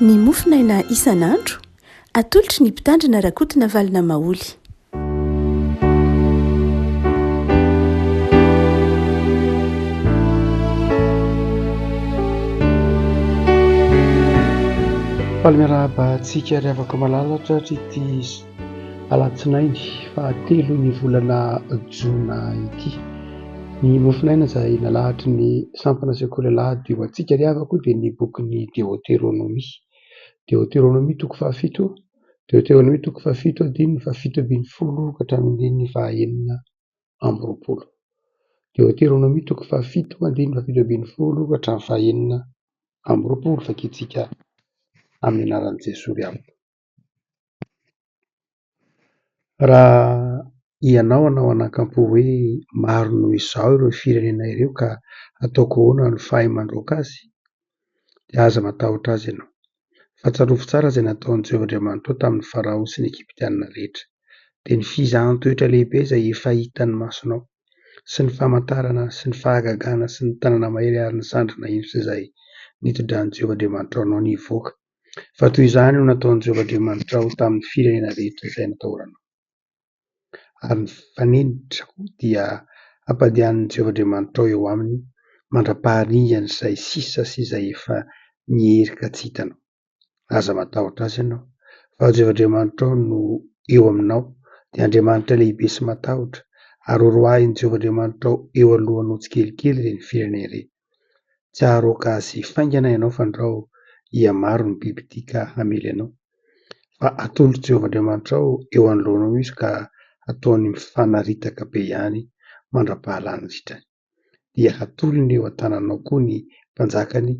Ny mofinaina isan'andro atolotry ny mpitandrina rakotina valina maoly. Palmiarabantsika ry afaka malalatra ity alatsinainy fahatelo ny volana jona ity. Ny mofinaina izay nalahatry ny sampana sekoly lahady eo antsika ry havako dia ny bokin'ny Deutéronomie. Deutéronomie toko fahafito, Deutéronomie toko fahafito andininy fahafito ambin'ny folo ka hatramin'ny fahaenina amby roapolo. Deutéronomie toko fahafito andininy fahafito ambin'ny folo ka hatramin'ny fahaenina amby roapolo fakitsika amin'ny anaran'i Jesoa ry havako. Raha ianao anao anankampo hoe maro noho izao ireo firenena ireo ka ataoko ahoana no fahay mandroaka azy, dia aza matahotra azy ianao. Fahatsiarovy tsara izay nataon'i Jehovahandriamanitra tamin'ny Farao sy ny Ekiptianina rehetra, dia ny fizahan-toetra lehibe izay efa hitan'ny masonao sy ny famantarana sy ny fahagagana sy ny tanana mahery ary ny sandrina endritra izay nitondran'i Jehovahandriamanitra anao nivoaka. Fa toy izany no nataon'i Jehovahandriamanitra tamin'ny firenena rehetra izay natahoranao. Ary ny fanenitra dia ampadian'i Jehovahandriamanitra eo aminy mandra-paharingana izay sisa sy izay efa nierika tsy hitanao. Aza matahotra azy ianao fa Jehovahandriamanitra no eo aminao, dia Andriamanitra lehibe sy matahotra, ary horoahin'i Jehovahandriamanitra eo alohanao tsikelikely ireny firenena ireny. Tsy haharoaka azy faingana ianao fandrao ia maro ny biby tia ka hamely anao, fa atolotry Jehovahandriamanitra eo anoloanao izy ka ataony mifanaritaka be ihany mandra-pahalany ritrany. Dia hatolony eo an-tananao koa ny mpanjakany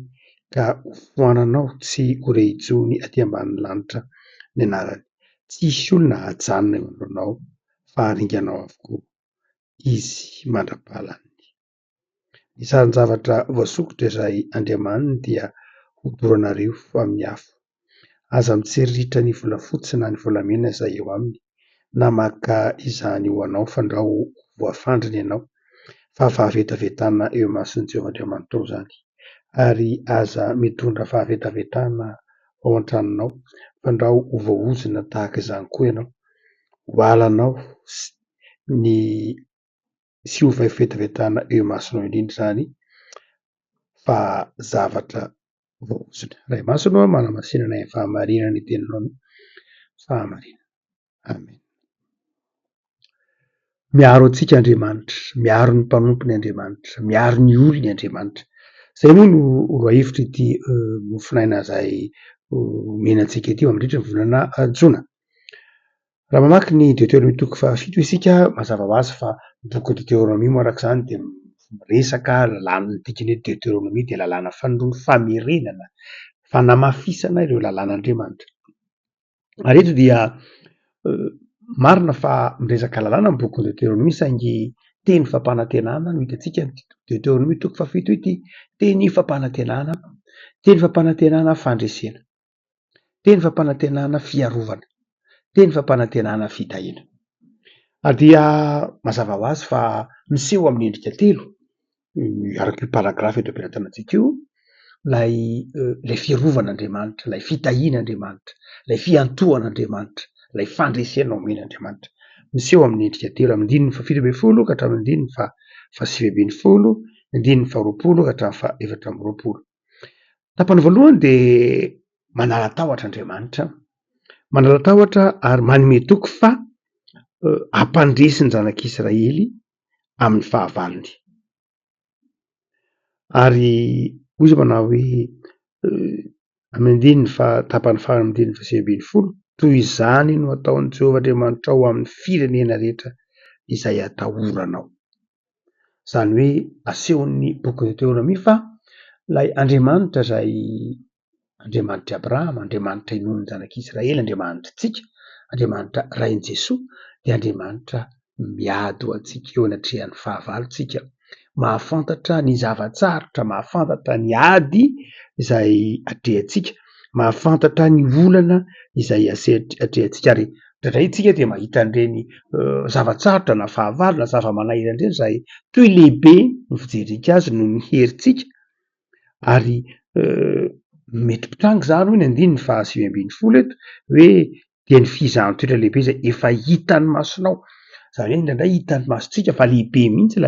ka hofoananao tsy ho rehijony aty ambanin'ny lanitra ny anarany. Tsisy olona hajanona eo anoloanao fa haringanao avokoa izy mandra-pahalany. Ny saron-javatra voasokotra izay andriamaniny dia hodoranareo fa miafo. Aza mitseritritra ny volafotsy na ny volamena izay eo aminy, na maka izany ho anao fandrao voafandrina ianao, fa fahavetavetana eo imason'i Jehovahandriamanitra ao izany. Ary aza mitondra fahavetavetana ao an-tranonao fandrao ho voaozona tahaka izany koa ianao, ho halanao sy ho fahavetavetana eo imasonao indrindra izany fa zavatra voaozona. Ray masonao manamasinana ny fahamarinana ny teninao fahamarinana. Amen. Miaro antsika Andriamanitra, miaro ny mpanompiny Andriamanitra, miaro ny olony Andriamanitra. Izay moa no roa hevitra ity mofinaina izay menantsika ity eo amin'ny volana jona. Raha mamaky ny Deutéronomie toko fahafito isika mazava ho azy fa boky Deutéronomie moa araka izany dia miresaka lalàna ny dikany hoe Deutéronomie dia lalàna famerenana, fanamafisana ireo lalàn'Andriamanitra. Ary eto dia marina fa miresaka lalàna ny boky Deutéronomie saingy teny fampanantenana no hitantsika ny Deutéronomie toko fahafito ity, teny fampanantenana, teny fampanantenana fandresena, teny fampanantenana fiarovana, teny fampanantenana fitahiana. Dia mazava ho azy fa miseho amin'ny endrika telo araka io paragrafy eto ampelantanantsika io, ilay fiarovanaandriamanitra, ilay fitahian'Andriamanitra, ilay fiantohan'Andriamanitra, ilay fandresena omen'Andriamanitra. Miseho amin'ny endrika telo, amin'ny andininy fahafito ambin'ny folo ka hatramin'ny andininy fahasivy ambin'ny folo, andininy faharoapolo ka hatramin'ny fahaefatra amby roapolo. Tapany voalohany dia manala-tahotra Andriamanitra, manala-tahotra ary manome toky fa hampandresy ny zanak'Israely amin'ny fahavalony. Ary hoy izy manao hoe amin'ny andininy tapany faharoa amin'ny andininy fahasivy ambin'ny folo, toy izany no ataon'i Jehovahandriamanitra ao amin'ny firenena rehetra izay atahoranao. Izany hoe asehon'ny boky Deutéronomie fa ilay Andriamanitra izay Andriamanitra Abrahama, Andriamanitra inoan'ny zanak'Israely, Andriamanitritsika, Andriamanitra rain'i Jesoa, dia Andriamanitra miady ho antsika eo anatrehan'ny fahavalontsika, mahafantatra ny zavatsarotra, mahafantatra ny ady izay atrehantsika, mahafantatra ny olana izay atrehantsika. Ary indraindray isika dia mahita an'ireny zavatsarotra na fahavalo na zava-manahirana ireny izay toy lehibe ny fijerika azy noho ny herintsika, ary mety mpitrango zany hoe ny andiny ny fahasivy ambin'ny folo eto hoe dia ny fizahn-toetra lehibe zay efa hitany masonao zany hoe indraindray hitany masontsika fa lehibe mihitsy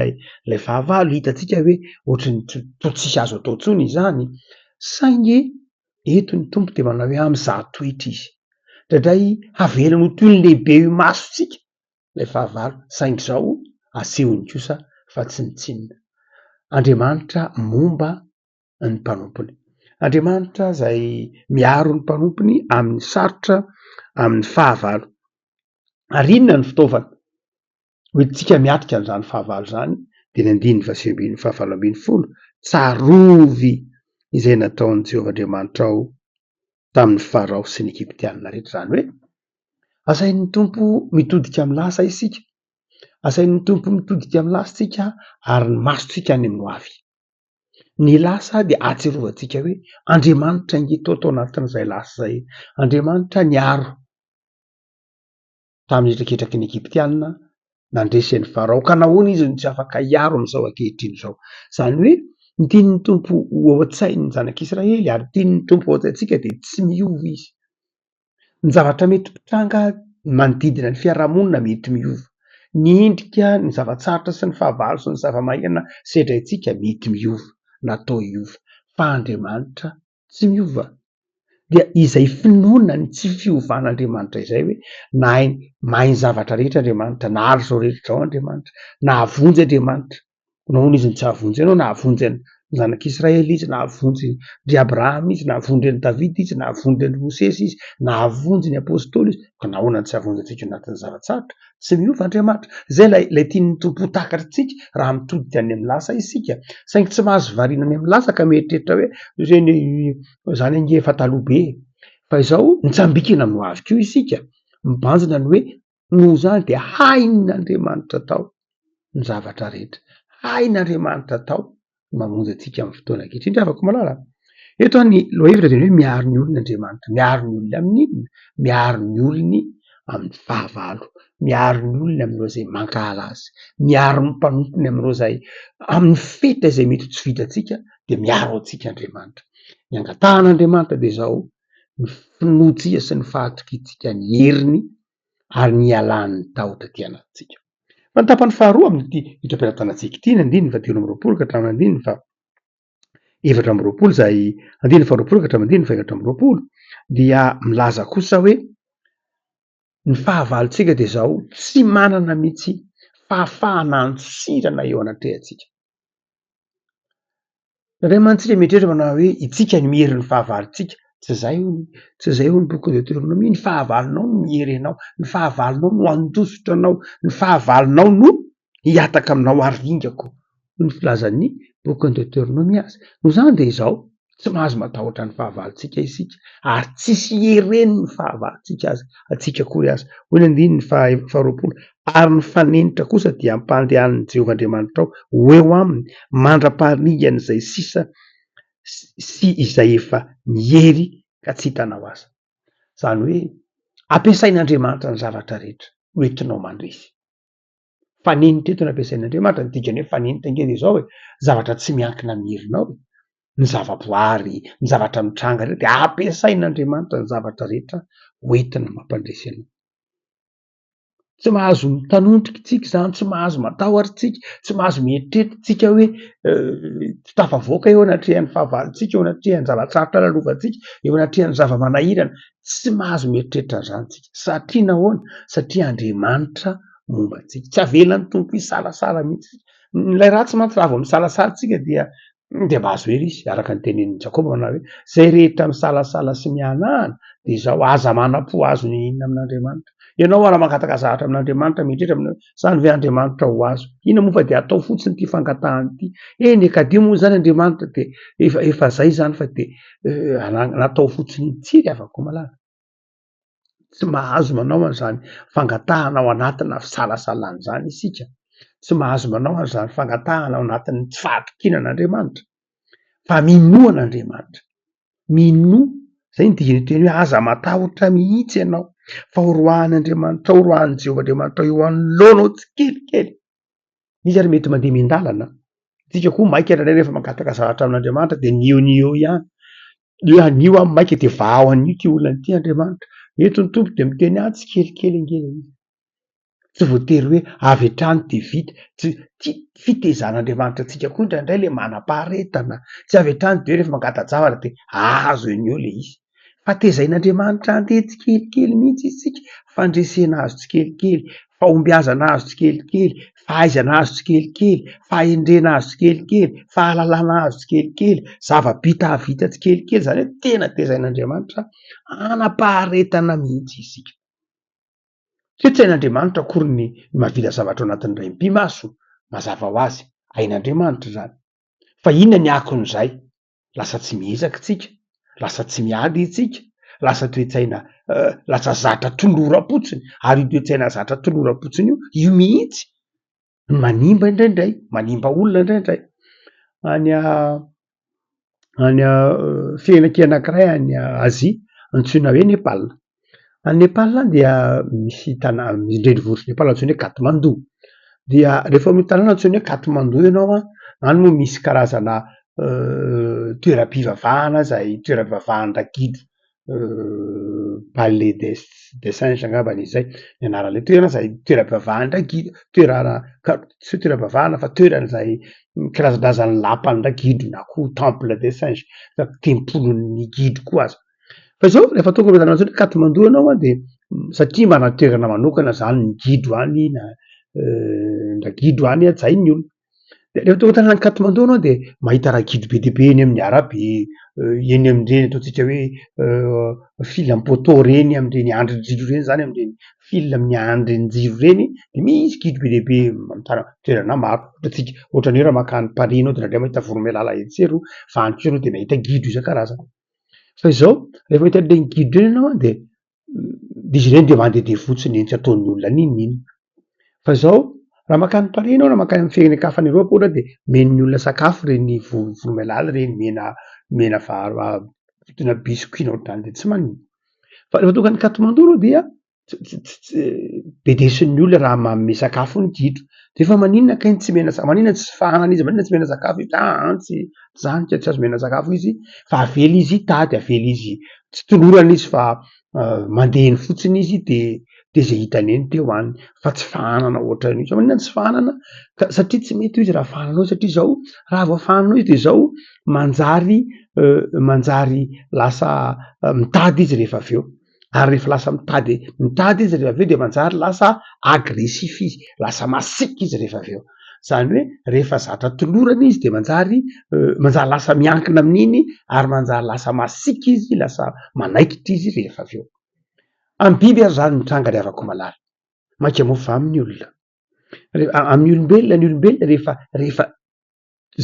lay fahavalo hitantsika hoe ohatrany totsisy azo atao ntsony izany saingy eto ny tompo de manao hoe am'za toetra izy ndraindray havelany ho toy ny lehibe io masontsika lay fahavalo saingy zao asehony kosa fa tsy mitsinina Andriamanitra momba ny mpanompony Andriamanitra zay miaro ny mpanompony amin'ny sarotra amin'ny fahavalo ary inona ny fitaovana hoentsika miatika n'izany fahavalo zany de ny andininy fasibiny fahavalo ambin'ny folo tsarovy izay nataon'i Jehovah-Andriamanitra ao tamin'ny Farao sy ny Egiptianina rehetra zany hoe asain'ny tompo mitodika amin'ny lasa isika asain'ny tompo mitodika amin'ny lasa tsika ary ny masontsika any amin'ny ho avy ny lasa de atserovantsika hoe Andriamanitra ingetao tao anatin'izay lasa zay Andriamanitra niaro tamin'ny retraketraky ny Egiptianina nandresen'ny Farao ka nahoana izy no tsy afaka hiaro am'izao ankehitriny zao zany hoe ny tian'ny tompo ho ao an-tsain'ny zanak'Israely ary tian'ny tompo ao an-tsaintsika de tsy miova izy ny zavatra mety mpitranga manodidina ny fiarahamonina mety miova ny endrika ny zavatsarotra sy ny fahavalo sy ny zava-mahina sedraitsika mety miova natao iova fa Andriamanitra tsy miova dia izay finoana ny tsy fiovan'Andriamanitra izay hoe na hainy mahay zavatra rehetra Andriamanitra nahary zao rehetra zao Andriamanitra nahavonjy Andriamanitra nahoana izy ny tsy ahavonjy ianao nahavonjy ny zanak'Israely izy nahavonjy ry Abrahama izy nahavonjy ny Davida izy nahavonjy ny Mosesy izy nahavonjy ny apôstôly izy ka nahoana ny tsy ahavonjy antsika anatin'ny zavatsarotra tsy miova Andriamanitra zay lay tian'ny tompo hotakaritsika raha mitodika any amin'ny lasa isika saingy tsy mahazo variana any amin'ny lasa ka mieritreritra hoe zany zany ange efa taloha be fa izao nitsambikina amin'ny ho avy keo isika mibanjina ny hoe noho zany de hain'Andriamanitra tao ny zavatra rehetra hain'Andriamanitra tao mamonjy atsika amin'ny fotoana ankehitriny afaka malala eto any lohahevitra de hoe miaro ny olony Andriamanitra miaro ny olony amin'ny inona miaro ny olony amin'ny fahavalo miaro ny olony amin'ireo zay mankahala azy miaro ny mpanompony amin'ireo zay amin'ny feta izay mety tsy vitantsika de miaro atsika Andriamanitra ny angatahan'Andriamanitra de zao ny finojia sy ny fahatokitsika ny heriny ary ny ialany tahotra ty anatintsika fa ny tapany faharoa amin'ity hidram-piaratanantsika ity ny andininy fa telo amby roapolo ka hatramin'ny andininy fa efatra amby roapolo zay andininy fa roapolo ka hatramin'ny andininy fa efatra amby roapolo dia milaza kosa hoe ny fahavalontsika de zao tsy manana mihitsy fahafahana ansirana eo anatrehantsika ray mantsika mietreritra manao hoe itsika ny mihery ny fahavalontsika tsy zay ho ny boky Deutéronomie ny fahavalonao no mihery anao ny fahavalonao no andosotra anao ny fahavalonao no hiataka aminao aringako ny filazan'ny boky Deutéronomie azy no zany de izao tsy mahazo matahotra ny fahavalontsika isika ary tsisy hereny ny fahavalontsika azy atsika kory azy hoy ny andiny ny faharoapolo ary ny fanenitra kosa dia ampandehan'ny Jehovah-Andriamanitra ao eo aminy mandra-paharingana izay sisa sy izay efa mihery ka tsy hitanao aza zany hoe ampiasain'Andriamanitra ny zavatra rehetra hoentinao mandresy fanenitra eto ny ampiasain'Andriamanitra nydikany hoe fanenitra nge de zao hoe zavatra tsy miankina miherinao ny zavaboary ny zavatra mitranga rehetra de ampiasain'Andriamanitra ny zavatra rehetra hoentina mampandresy anao tsy mahazo mitanontriky tsika zany tsy mahazo matahotritsika tsy mahazo mieritreritsika hoe tsy tafavoaka eo anatrehan'ny fahavalontsika eo anatrehan'ny zavatsarotra lalovantsika eo anatrehan'ny zava-manahirana tsy mahazo mieritreritra zany tsika satria nahoana satria Andriamanitra momba antsika tsy avelany tompo isalasala mihitsy nylay ratsy mantsy raha vao misalasalantsika dia mahazo hery izy araka ny tenenin'ny Jakoba manao hoe zay rehetra misalasala sy mianahana de zao aza mana-po azo ny inona amin'Andriamanitra ianao raha mangataka zavatra amin'Andriamanitra mietreritra aminao zany ve Andriamanitra ho azo ina moa fa de atao fotsiny ty fangatahany ity eny ekadio moa zany Andriamanitra de efa zay zany fa de natao fotsiny tsiry afaka malala tsy mahazo manao an'izany fangatahana ao anatina fisalasalany zany isika tsy mahazo manao an'izany fangatahana ao anatin'ny tsy fahatokinan'Andriamanitra fa minoan'Andriamanitra minoa zay ny dikany teny hoe aza matahotra mihitsy ianao fa horoahan'Andriamanitra horoahan'ny Jehovah-Andriamanitra eo anoloanao tsikelikely izy ary mety mandeha mindalana tsika koa maika indraindray rehefa mangataka zavatra amin'Andriamanitra de nio ihany anio amin'ny maika de vao anio ty olona ty Andriamanitra eto ny tompo de miteny tsikelikely angely izy tsy voatery hoe avy hatrany de vita tsy fitezan'Andriamanitra atsika koa indraindray le manam-paharetana tsy avy hatrany de hoe rehefa mangata-javatra de azo eny eo le izy fa tezain'Andriamanitra andeha tsikelikely mihitsy isika fandresena azo tsikelikely fahombiazana azo tsikelikely fahaizana azo tsikelikely fahendrena azo tsikelikely fahalalana azo tsikelikely zava-bita havita tsikelikely zany hoe tena tezain'Andriamanitra anam-paharetana mihitsy isika tsy hoe tsy hain'Andriamanitra akory ny mahavita zavatra ao anatin'ny ray mpimaso mazava ho azy hain'Andriamanitra zany fa inona ny akon'izay lasa tsy miezaka tsika lasa tsy miady itsika lasa toe-tsaina lasa zatra toloram-potsiny ary io toe-tsaina zatra toloram-potsiny io mihitsy manimba indraindray manimba olona indraindray any firenena anankiray any Azia antsoina hoe Nepal any Nepal dia misy indrenivohitry Nepal antsoina hoe Katmandou dia rehefa amin'ny tanàna antsoina hoe Katmandou ianao any moa misy karazana toeram-pivavahana zay toeram-pivavahan-drakido Palais des Singes angambany izay ny anaran'le toerana zay toeram-pivavahan-drakido toerana tsy hoe toeram-pivavahana fa toerana zay karazan'razan'ny lapan'ny rakido na koa temple des Singes tempolin'ny gido koa aza fa zao rehefa tonga amin'ny tanàna antsoina hoe Katmandou ianao de satria manana toerana manokana zany ny gido any na rakido any hajain'ny olona de rehefa tonga tanàna Katmandou anao de mahita rakido be dia be eny amin'ny arabe eny amin'ireny ataontsika hoe fil amin'ny poteau reny amin'ireny andrin-jiro reny zany amin'ireny fil amin'ny andrin-jiro reny de misy gido be dia be mitana toerana maro ohatsika ohatrany hoe raha makany Paris ianao de nandray mahita Voromailala etsery vanitra ianao de mahita gido isan-karazany fa izao rehefa mahita an'ireny gido reny ianao de izy ireny de mandehandeha fotsiny eny tsy ataon'ny olona n'inona fa izao raha makany Paris ianao raha makany amin'ny firenena-kafa any Eropa ohatra de men'ny olona sakafo reny Voromailala reny mena vitana biscuit na ohatrany de tsy manino fa rehefa tonga any Katmandou ianao dia bedesin'ny olona raha manome sakafo ny gido de fa maninona kay tsy mena maninona tsy fahanana izy maninona tsy mena sakafo izy tsy zany tsy azo mena sakafo izy fa avela izy hitady avela izy tsy tolorana izy fa mandehany fotsiny izy de zay hitany eny de hoaniny fa tsy fahanana ohatran'io sa maninona tsy fahanana satria tsy mety ho izy raha fahananao satria zao raha vao fahananao izy de zao manjary lasa mitady izy rehefa avy eo ary rehefa lasa mitady izy rehefa avy eo de manjary lasa agresif izy lasa masika izy rehefa avy eo zany hoe rehefa zatra tolorana izy de manjary lasa miankina amin'iny ary manjary lasa masika izy lasa manaikitra izy rehefa avy eo amin'ny biby ary zany mitranga riavako malala maika moa fa amin'ny olona amin'ny olombelona ny olombelona rehefa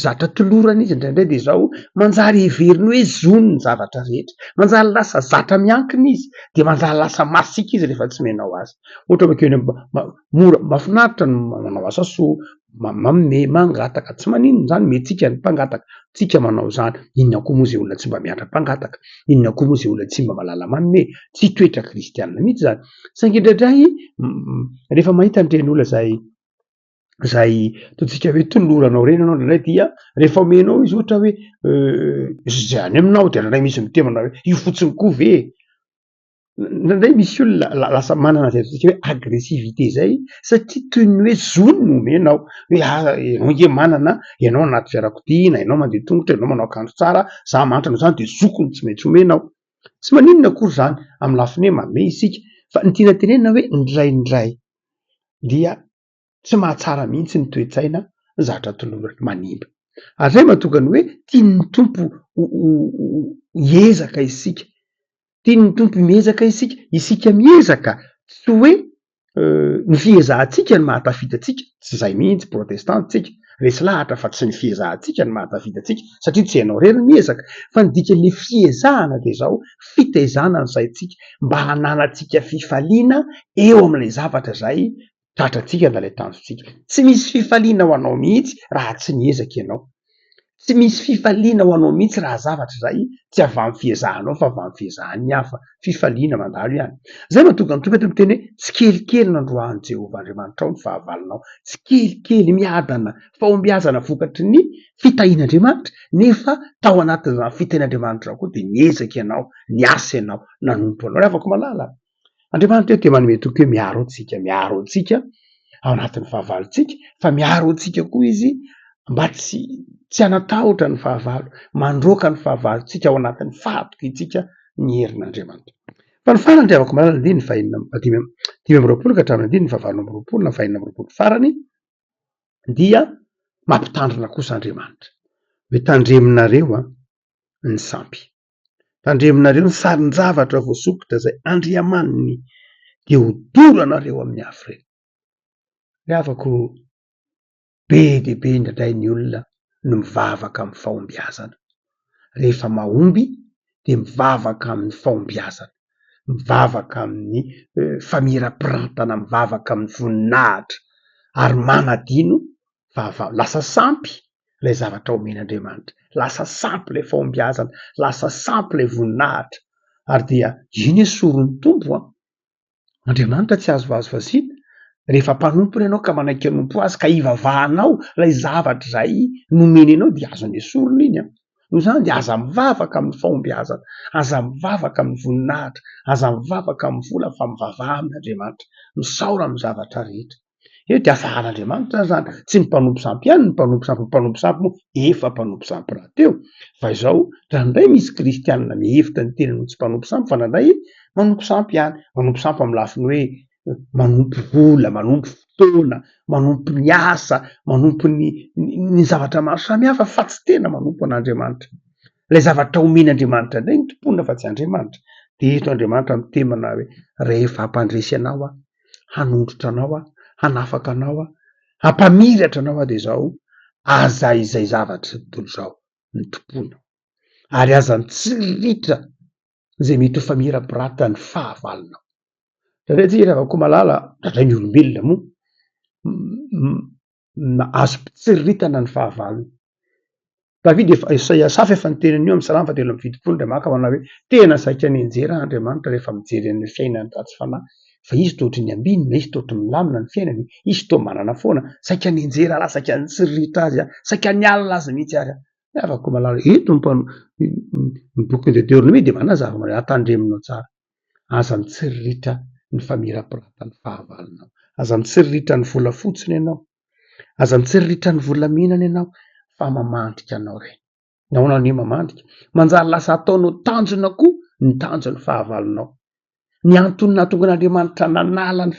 zatra tolorana izy indraindray de zao manjary heveriny hoe zony ny zavatra rehetra manjary lasa zatra miankina izy de manjary lasa masika izy rehefa tsy menao azy ohatra makeo mora mahafinaritra ny manao asa soa manome mangataka tsy maninona zany mentsika ny mpangataka tsika manao zany inona koa moa zay olona tsy mba miandra-mpangataka inona koa moa zay olona tsy mba malala manome tsy toetra kristianina mihitsy zany saingy indraindray rehefa mahita an'ireny olona zay ataontsika hoe toloranao reny anao indraindray dia rehefa omenao izy ohatra hoe zay any aminao de indraindray misy mitemana hoe io fotsiny koa ve indraindray misy olona lasa manana zay ataontsika hoe agresivité zay satria toy ny hoe zony no omenao hoe ianao nge manana ianao anaty fiarakodia na ianao mandeha tongotra ianao manao akanjo tsara za manitra anao zany de zokony tsy maintsy omenao tsy maninona akory zany amin'ny lafiny hoe manome isika fa ny tiana tenenina hoe indraindray dia tsy mahatsara mihitsy ny toe-tsaina zatra tolorana manimba ary zay mahatonga ny hoe tiany tompo hiezaka isika tiany tompo miezaka isika miezaka tsy hoe ny fiezahantsika ny mahatafitatsika tsy zay mihitsy protestantsika resy lahatra fa tsy ny fiezahantsika ny mahatafitatsika satria tsy hainao rery miezaka fa ny dikan'le fiezahana de zao fitaizana ny saintsika mba hananatsika fifaliana eo amin'ilay zavatra zay tratratsika na lay tanjotsika tsy misy fifaliana ho anao mihitsy raha tsy miezaka ianao tsy misy fifaliana ho anao mihitsy raha zavatra zay tsy avy amin'ny fiezahanao fa avy amin'ny fiezahan'ny hafa fifaliana mandalo ihany zay mahatonga ny tomety miteny hoe tsy kelikely nandroahan'i Jehovah Andriamanitra ao ny fahavalonao tsy kelikely miadana fahombiazana vokatry ny fitahian'Andriamanitra nefa tao anatin'izany fitahian'Andriamanitra koa de miezaka ianao niasa ianao nanompo anao ry afaka malala Andriamanitra eo de manome toky hoe miaro antsika ao anatin'ny fahavalontsika fa miaro antsika koa izy mba tsy hanatahotra ny fahavalo mandroaka ny fahavalontsika ao anatin'ny fahatoky itsika ny herin'Andriamanitra fa ny farany avako malala dimy amby roapolo ka hatramin'ny dimy ny fahavalo amby roapolo na fahenina amby roapolo farany dia mampitandrina kosa Andriamanitra hoe tandreminareo ny sampy tandreminareo ny sarin-javatra voasokotra zay andriamaniny de ho dolo anareo amin'ny afo reny re afako be dehibe indray ny olona no mivavaka amin'ny fahombiazana rehefa mahomby de mivavaka amin'ny fahombiazana mivavaka amin'ny famirapiratana mivavaka amin'ny voninahitra ary manadino lasa sampy lay zavatra omen'Andriamanitra lasa sampy lay fahombiazana lasa sampy lay voninahitra ary dia iny soron'ny tompo Andriamanitra tsy azo vazo vasina rehefa mpanompony ianao ka manaiky anompo azy ka ivavahanao lay zavatra zay nomeny anao de azo ny sorony iny no zany de aza mivavaka amin'ny fahombiazana aza mivavaka amin'ny voninahitra aza mivavaka amin'ny vola fa mivavaha amin'Andriamanitra misaora amin'ny zavatra rehetra eo de afahan'Andriamanitra zany tsy ny mpanompo sampy ihany ny mpanompo sampy moa efa mpanompo sampy raha teo fa izao rahandray misy kristianina mihevitra ny tenany tsy mpanompo sampy fa nandray manompo sampy ihany manompo sampy amin'ny lafiny hoe manompo vola manompo fotoana manompo ny asa manompo ny zavatra maro samihafa fa tsy tena manompo an'Andriamanitra lay zavatra omen'Andriamanitra indray ny tompona fa tsy Andriamanitra de eto Andriamanitra mitemana hoe rehefa hampandresy anao hanondrotra anao hanafaka anao hampamiratra anao de zao aza izay zavatra tontolo zao ny tompona ary aza mitsiritra zay mety ho famirapiratitra ny fahavalonao satria tsika rehefa koa malala dray ny olombelona moa azo mpitsiritana ny fahavalony Davidy Isaia safa efa nytenan'io amin'ny salamy fahatelo amby fitopolo de maka manao hoe tena saika ny anjera Andriamanitra rehefa mijery ny fiainany ratsy fanahy fa izy to ohatry ny ambinina izy to ohatry milamina ny fiainany izy to manana foana saika ny anjera ala saika ny tsiritra azy saika ny alina azy mihitsy ary afaka malala eto ny boky de Deutéronome de manazava atandreminao tsara aza mitsiriritra ny famirapiratana ny fahavalonao aza mitsiriritra ny vola fotsiny ianao aza mitsiriritra ny volamenana ianao fa mamandrika anao reny nahoana ny mamandrika manjary lasa ataonao tanjona koa ny tanjon'ny fahavalonao ny antony nahatonga n'Andriamanitra nanala ny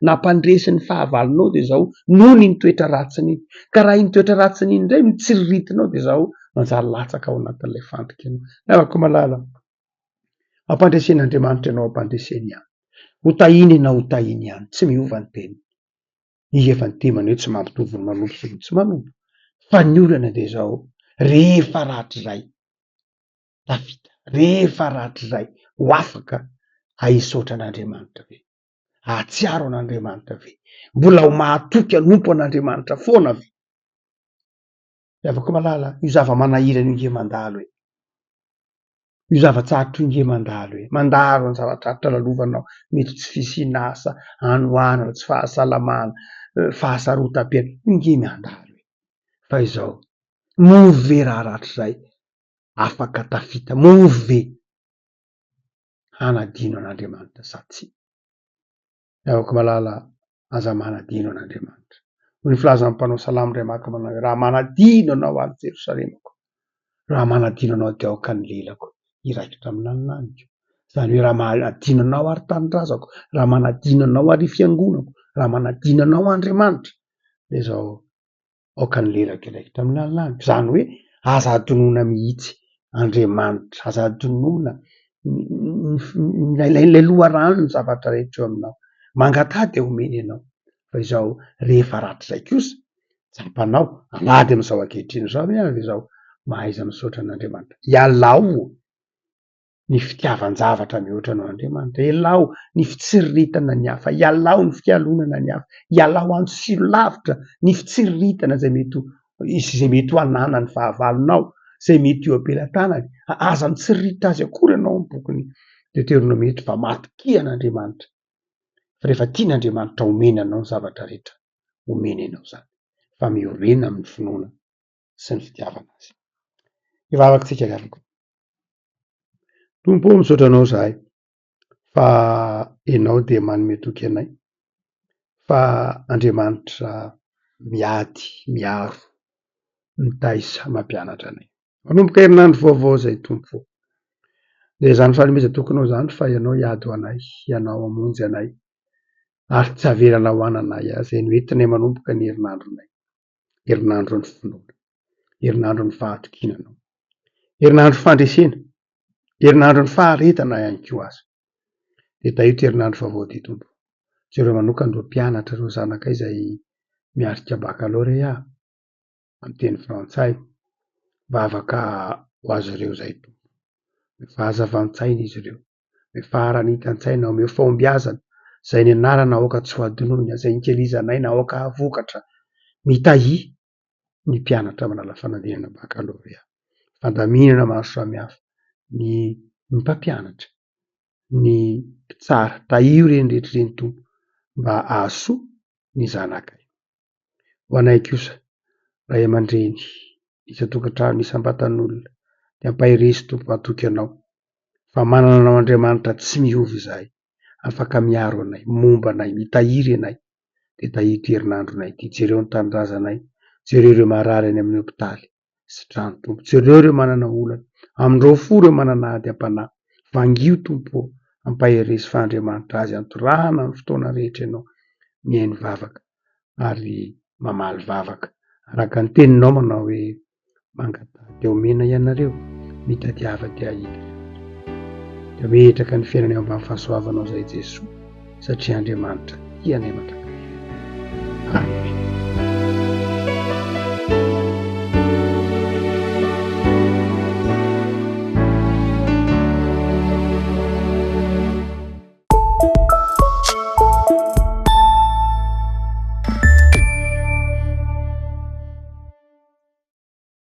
nampandresy ny fahavalonao de zao noho ny toetra ratsiny iny ka raha iny toetra ratsiny iny indray mitsiriritinao de zao manjary latsaka ao anatin'ilay fandrika ianao afaka malala ampandresen'Andriamanitra ianao ampandreseny ihany hotahiny ianao hotahiny ihany tsy miova ny teny izy efa ny temany hoe tsy mampitovy ny manompo sy ny tsy manompo fa ny olana de zao rehefa rahatrizay tafita rehefa rahatrizay ho afaka aisaotra an'Andriamanitra ve ahatsiaro an'Andriamanitra ve mbola ho mahatoky anompo an'Andriamanitra foana ve afaka malala io zava-manahirana io nge mandalo io zava-tsarotra io nge mandalo mandalo ny zava-tsarotra lalovanao mety tsy fisiana asa anohanana tsy fahasalamana fahasarotam-piaina io nge mandalo fa izao movy ve raha rahatrizay afaka tafita movy ve hanadino an'Andriamanitra sa tsy afaka malala aza manadino an'Andriamanitra no ny filazan'ny mpanao salamo ray maka manao raha manadino anao any Jerosalemako raha manadino anao de aoka ny lelako iraikitra amin'ny aninaniko zany hoe raha manadino anao ary tanindrazako raha manadino anao ary fiangonako raha manadino anao Andriamanitra de zao aoka ny lelako iraikitra amin'ny aninaniko zany hoe aza adinoina mihitsy Andriamanitra aza adinoina lay loharano ny zavatra rehetra eo aminao mangatady omeny ianao fa izao rehefa rahatrizay kosa tsapanao anady am'izao ankehitriny zao ary de zao mahaiza misaotra an'Andriamanitra ialao ny fitiavan-javatra mihoatra anao Andriamanitra ialao ny fitsiriritana ny hafa ialao ny fialonana ny hafa ialao antsilo lavitra ny fitsiriritana zay mety izy zay mety ho anana ny fahavalonao, zay mety eo ampelantanany, aza mitsirita azy akory ianao ny bokiny Deutéronometa fa matokian'Andriamanitra. Fa rehefa tian'Andriamanitra omena anao ny zavatra rehetra, omena anao zany fa miorena amin'ny finoana sy ny fitiavana azy. Ivavakintsika avako. Tompo misaotra anao zahay fa ianao dia manome toky anay, fa Andriamanitra miady, miaro, mitaisa, mampianatra anay. Manomboka herinandro vaovao zay tompo. De zany fanomeza tokonao zany fa ianao hiady ho anay, ianao hamonjy anay, ary tsy averana ho ananay zay noentinay manomboka ny herinandronay, herinandro ny finoana, herinandro ny fahatokinanao, herinandro fandresena, herinandro ny faharetana ihany koa aza. De tahito herinandro vaovao ty tompo. Jereo manokana ireo mpianatra ireo zanakay izay miarika baccalauréat amin'ny teny frantsay, mba afaka ho azy ireo zay tompo. Efa hazava an-tsaina izy ireo, efa haranita an-tsaina, omeo fahombiazana zay ny anarana nahoaka tsy ho adinoina, zay nikelizanay nahoaka havokatra, mitahi ny mpianatra manala fanadinana baccalauréat. Fandaminana maro samihafa, ny mpampianatra, ny mpitsara, tahio reny rehetra reny tompo mba ahasoa ny zanakay. Ho anay kosa, ray aman-dreny, isan-tokantrano, isam-batan'olona, de ampahiresy tompo atoky anao, fa manana anao Andriamanitra tsy miovy izahay, afaka miaro anay, momba anay, mitahiry anay. De tahito herinandronay ty, jereo ny tanindrazanay, jereo ireo marary any amin'ny hopitaly sy trano tompo, jereo ireo manana olana, amindreo fo ireo manana ady am-panahy, vangio tompo, ampahiresy fa Andriamanitra azy antorahana amin'ny fotoana rehetra ianao, mihaino vavaka ary mamaly vavaka. Araka ny teninao manao hoe mangatahaka dia omena ianareo mitadiava dia hita. Dia metraka ny fiainana ambany fahasoavanao zay Jesoa, satria Andriamanitra tianay mankany.